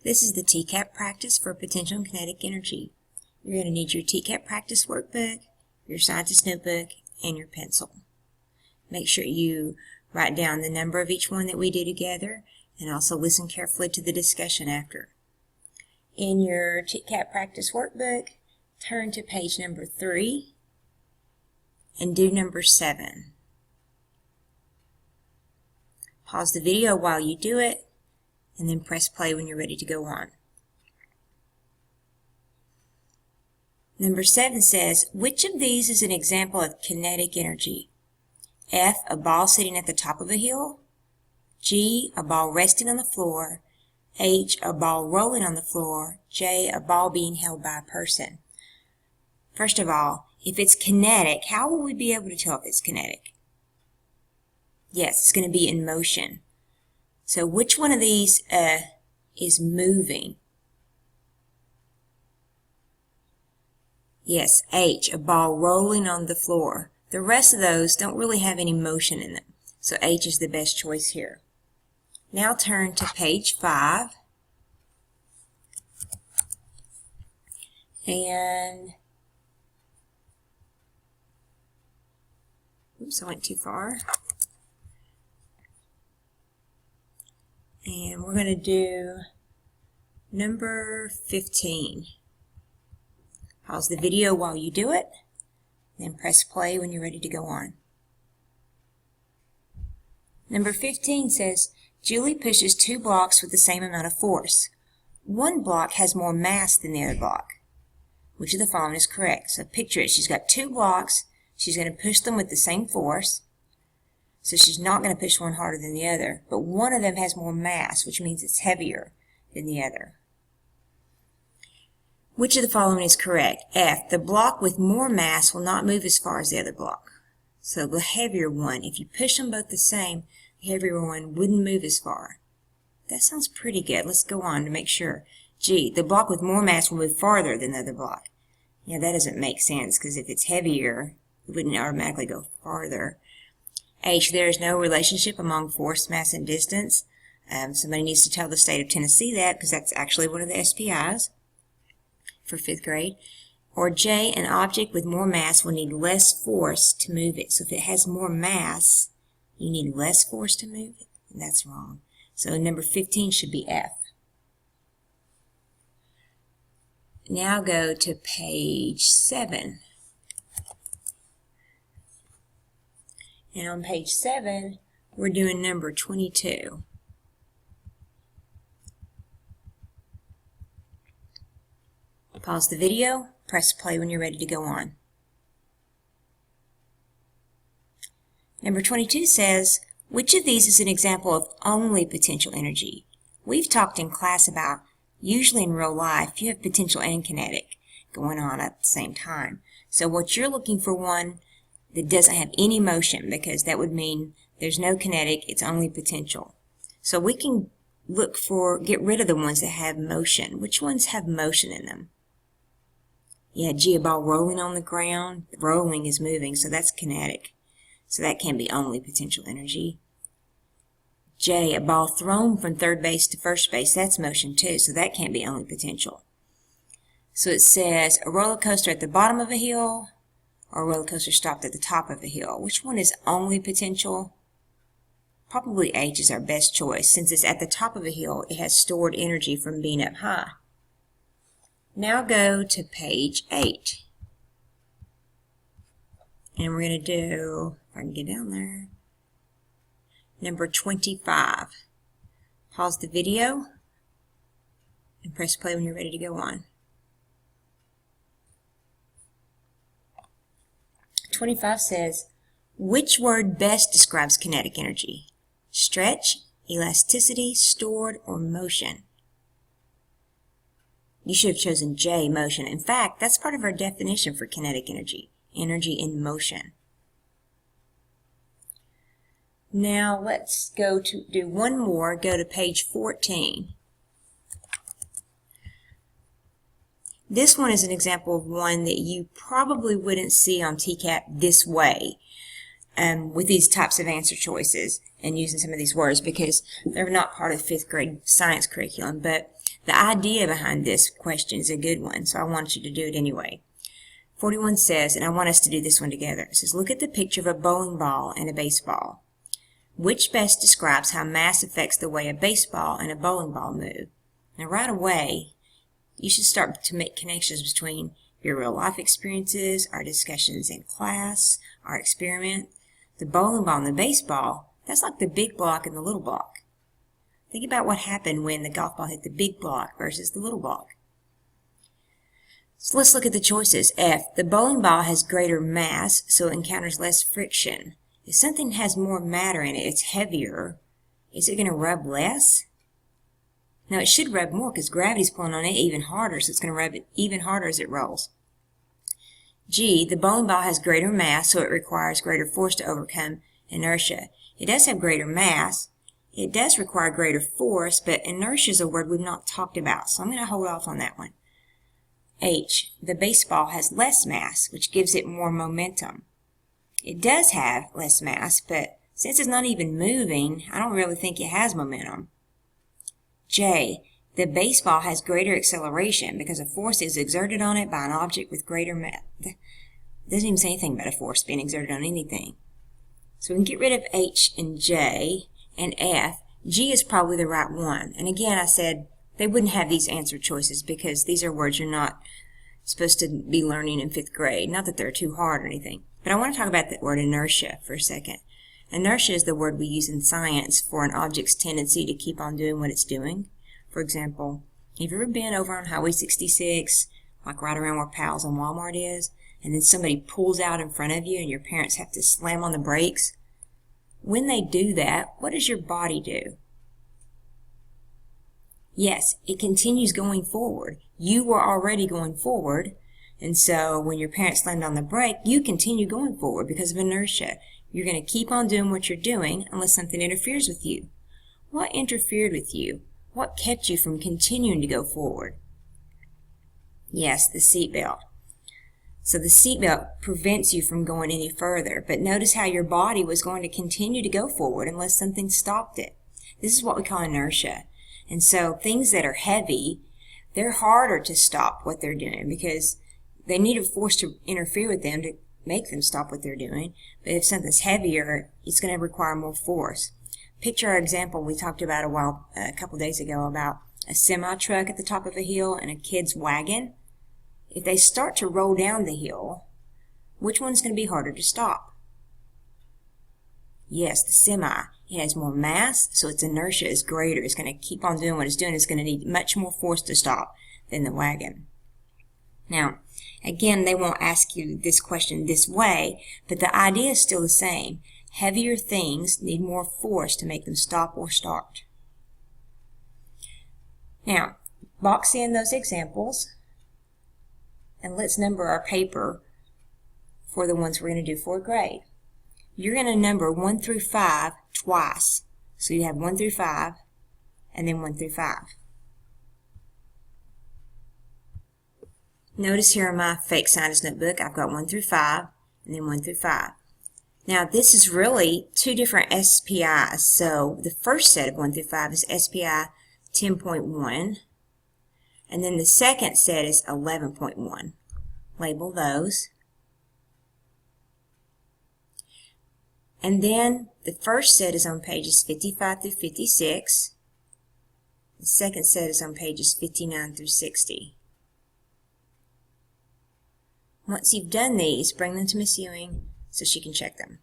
This is the TCAP practice for potential and kinetic energy. You're going to need your TCAP practice workbook, your scientist notebook, and your pencil. Make sure you write down the number of each one that we do together and also listen carefully to the discussion after. In your TCAP practice workbook, turn to page number 3 and do number 7. Pause the video while you do it and then press play when you're ready to go on. Number 7 says, which of these is an example of kinetic energy? F, a ball sitting at the top of a hill. G, a ball resting on the floor. H, a ball rolling on the floor. J, a ball being held by a person. First of all, if it's kinetic, how will we be able to tell if it's kinetic? Yes, it's going to be in motion. So which one of these is moving? Yes, H, a ball rolling on the floor. The rest of those don't really have any motion in them. So H is the best choice here. Now turn to page 5. And, oops, I went too far. And we're going to do number 15. Pause the video while you do it, then press play when you're ready to go on. Number 15 says, Julie pushes 2 blocks with the same amount of force. One block has more mass than the other block. Which of the following is correct? So picture it. She's got 2 blocks. She's going to push them with the same force. So she's not going to push one harder than the other, but one of them has more mass, which means it's heavier than the other. Which of the following is correct? F, the block with more mass will not move as far as the other block. So the heavier one, if you push them both the same, the heavier one wouldn't move as far. That sounds pretty good. Let's go on to make sure. G, the block with more mass will move farther than the other block. Yeah, that doesn't make sense, because if it's heavier, it wouldn't automatically go farther. H, there is no relationship among force, mass, and distance. Somebody needs to tell the state of Tennessee that, because that's actually one of the SPIs for 5th grade. Or J, an object with more mass will need less force to move it. So if it has more mass, you need less force to move it. And that's wrong. So number 15 should be F. Now go to page 7. And on page 7, we're doing number 22. Pause the video, press play when you're ready to go on. Number 22 says, which of these is an example of only potential energy? We've talked in class about, usually in real life, you have potential and kinetic going on at the same time. So what you're looking for one that doesn't have any motion, because that would mean there's no kinetic, it's only potential. So we can look for, get rid of the ones that have motion. Which ones have motion in them? Yeah, G, a ball rolling on the ground. Rolling is moving, so that's kinetic. So that can be only potential energy. J, a ball thrown from 3rd base to 1st base, that's motion too, so that can't be only potential. So it says a roller coaster at the bottom of a hill, or a roller coaster stopped at the top of a hill. Which one is only potential? Probably H is our best choice. Since it's at the top of a hill, it has stored energy from being up high. Now go to page 8. And we're going to do, if I can get down there, number 25. Pause the video and press play when you're ready to go on. 25 says, which word best describes kinetic energy? Stretch, elasticity, stored, or motion? You should have chosen J, motion. In fact, that's part of our definition for kinetic energy, energy in motion. Now let's go to do one more. Go to page 14. This one is an example of one that you probably wouldn't see on TCAP this way, with these types of answer choices and using some of these words, because they're not part of 5th grade science curriculum. But The idea behind this question is a good one, so I want you to do it anyway. 41 says, and I want us to do this one together, it says, look at the picture of a bowling ball and a baseball. Which best describes how mass affects the way a baseball and a bowling ball move? Now right away, you should start to make connections between your real life experiences, our discussions in class, our experiment. The bowling ball and the baseball, that's like the big block and the little block. Think about what happened when the golf ball hit the big block versus the little block. So let's look at the choices. F, the bowling ball has greater mass, so it encounters less friction. If something has more matter in it, it's heavier, is it going to rub less? No, it should rub more because gravity's pulling on it even harder, so it's going to rub it even harder as it rolls. G, the bowling ball has greater mass, so it requires greater force to overcome inertia. It does have greater mass. It does require greater force, but inertia is a word we've not talked about, so I'm going to hold off on that one. H, the baseball has less mass, which gives it more momentum. It does have less mass, but since it's not even moving, I don't really think it has momentum. J, the baseball has greater acceleration because a force is exerted on it by an object with greater mass. It doesn't even say anything about a force being exerted on anything. So we can get rid of H and J and F. G is probably the right one. And again, I said they wouldn't have these answer choices because these are words you're not supposed to be learning in 5th grade. Not that they're too hard or anything. But I want to talk about the word inertia for a second. Inertia is the word we use in science for an object's tendency to keep on doing what it's doing. For example, have you ever been over on Highway 66, like right around where Powell's and Walmart is, and then somebody pulls out in front of you and your parents have to slam on the brakes? When they do that, what does your body do? Yes, it continues going forward. You were already going forward, and so when your parents slammed on the brake, you continue going forward because of inertia. You're going to keep on doing what you're doing unless something interferes with you. What interfered with you? What kept you from continuing to go forward? Yes, the seatbelt. So the seatbelt prevents you from going any further, but notice how your body was going to continue to go forward unless something stopped it. This is what we call inertia. And so things that are heavy, they're harder to stop what they're doing because they need a force to interfere with them to make them stop what they're doing. But if something's heavier, it's going to require more force. Picture our example we talked about a couple days ago about a semi-truck at the top of a hill and a kid's wagon. If they start to roll down the hill, which one's going to be harder to stop? Yes, the semi. It has more mass, so its inertia is greater. It's going to keep on doing what it's doing. It's going to need much more force to stop than the wagon. Now, again, they won't ask you this question this way, but the idea is still the same. Heavier things need more force to make them stop or start. Now, box in those examples, and let's number our paper for the ones we're going to do for a grade. You're going to number 1 through 5 twice. So you have 1 through 5, and then 1 through 5. Notice here in my fake science notebook, I've got 1 through 5, and then 1 through 5. Now this is really two different SPIs. So the first set of 1 through 5 is SPI 10.1, and then the second set is 11.1. Label those. And then the first set is on pages 55 through 56. The second set is on pages 59 through 60. Once you've done these, bring them to Miss Ewing so she can check them.